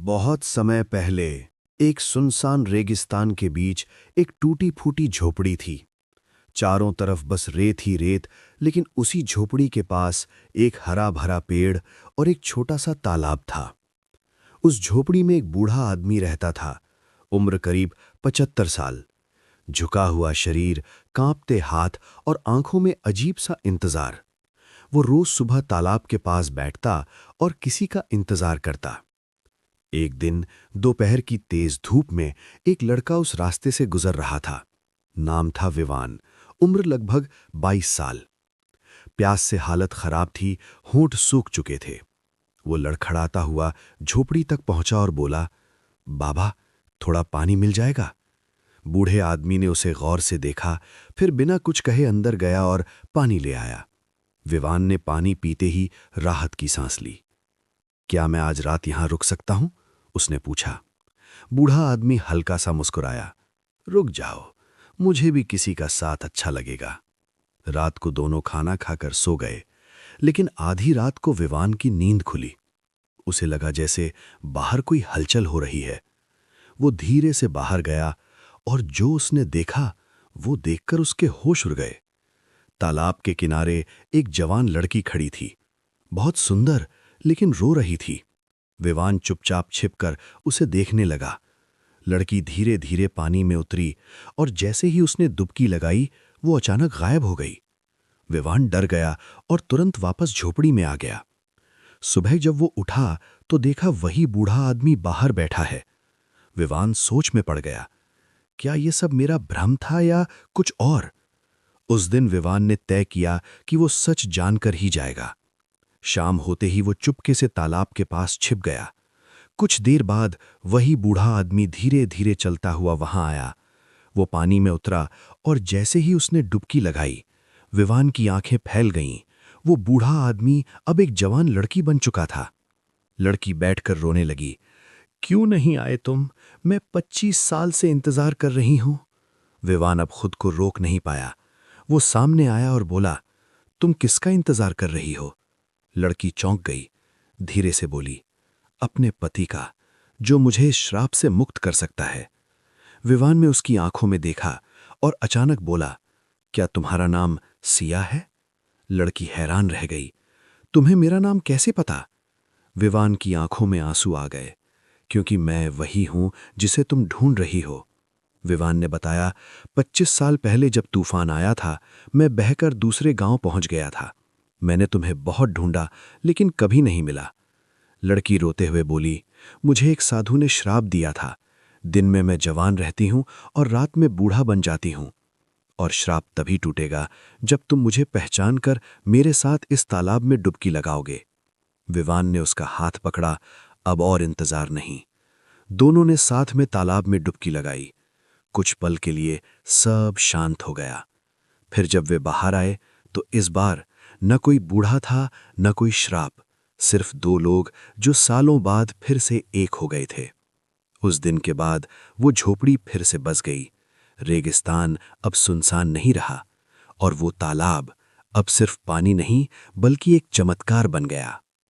बहुत समय पहले एक सुनसान रेगिस्तान के बीच एक टूटी फूटी झोपड़ी थी। चारों तरफ बस रेत ही रेत, लेकिन उसी झोपड़ी के पास एक हरा भरा पेड़ और एक छोटा सा तालाब था। उस झोपड़ी में एक बूढ़ा आदमी रहता था, उम्र करीब 75 साल। झुका हुआ शरीर, कांपते हाथ और आंखों में अजीब सा इंतजार। वो रोज सुबह तालाब के पास बैठता और किसी का इंतजार करता। एक दिन दोपहर की तेज धूप में एक लड़का उस रास्ते से गुजर रहा था। नाम था विवान, उम्र लगभग 22 साल। प्यास से हालत खराब थी, होंठ सूख चुके थे। वो लड़खड़ाता हुआ झोपड़ी तक पहुंचा और बोला, बाबा, थोड़ा पानी मिल जाएगा? बूढ़े आदमी ने उसे गौर से देखा, फिर बिना कुछ कहे अंदर गया और पानी ले आया। विवान ने पानी पीते ही राहत की सांस ली। क्या मैं आज रात यहां रुक सकता हूं? उसने पूछा। बूढ़ा आदमी हल्का सा मुस्कुराया। रुक जाओ, मुझे भी किसी का साथ अच्छा लगेगा। रात को दोनों खाना खाकर सो गए, लेकिन आधी रात को विवान की नींद खुली। उसे लगा जैसे बाहर कोई हलचल हो रही है। वो धीरे से बाहर गया और जो उसने देखा वो देखकर उसके होश उड़ गए। तालाब के किनारे एक जवान लड़की खड़ी थी, बहुत सुंदर, लेकिन रो रही थी। विवान चुपचाप छिपकर उसे देखने लगा। लड़की धीरे धीरे पानी में उतरी और जैसे ही उसने डुबकी लगाई, वो अचानक गायब हो गई। विवान डर गया और तुरंत वापस झोपड़ी में आ गया। सुबह जब वो उठा तो देखा वही बूढ़ा आदमी बाहर बैठा है। विवान सोच में पड़ गया, क्या ये सब मेरा भ्रम था या कुछ और? उस दिन विवान ने तय किया कि वो सच जानकर ही जाएगा। शाम होते ही वो चुपके से तालाब के पास छिप गया। कुछ देर बाद वही बूढ़ा आदमी धीरे धीरे चलता हुआ वहां आया। वो पानी में उतरा और जैसे ही उसने डुबकी लगाई, विवान की आंखें फैल गईं। वो बूढ़ा आदमी अब एक जवान लड़की बन चुका था। लड़की बैठकर रोने लगी। क्यों नहीं आए तुम? मैं 25 साल से इंतजार कर रही हूं। विवान अब खुद को रोक नहीं पाया। वो सामने आया और बोला, तुम किसका इंतजार कर रही हो? लड़की चौंक गई, धीरे से बोली, अपने पति का, जो मुझे इस श्राप से मुक्त कर सकता है। विवान ने उसकी आंखों में देखा और अचानक बोला, क्या तुम्हारा नाम सिया है? लड़की हैरान रह गई। तुम्हें मेरा नाम कैसे पता? विवान की आंखों में आंसू आ गए। क्योंकि मैं वही हूं जिसे तुम ढूंढ रही हो। विवान ने बताया, 25 साल पहले जब तूफान आया था, मैं बहकर दूसरे गांव पहुंच गया था। मैंने तुम्हें बहुत ढूंढा, लेकिन कभी नहीं मिला। लड़की रोते हुए बोली, मुझे एक साधु ने श्राप दिया था। दिन में मैं जवान रहती हूं और रात में बूढ़ा बन जाती हूं। और श्राप तभी टूटेगा जब तुम मुझे पहचान कर मेरे साथ इस तालाब में डुबकी लगाओगे। विवान ने उसका हाथ पकड़ा। अब और इंतजार नहीं। दोनों ने साथ में तालाब में डुबकी लगाई। कुछ पल के लिए सब शांत हो गया। फिर जब वे बाहर आए तो इस बार न कोई बूढ़ा था, न कोई श्राप, सिर्फ दो लोग जो सालों बाद फिर से एक हो गए थे। उस दिन के बाद वो झोपड़ी फिर से बस गई। रेगिस्तान अब सुनसान नहीं रहा और वो तालाब अब सिर्फ पानी नहीं, बल्कि एक चमत्कार बन गया।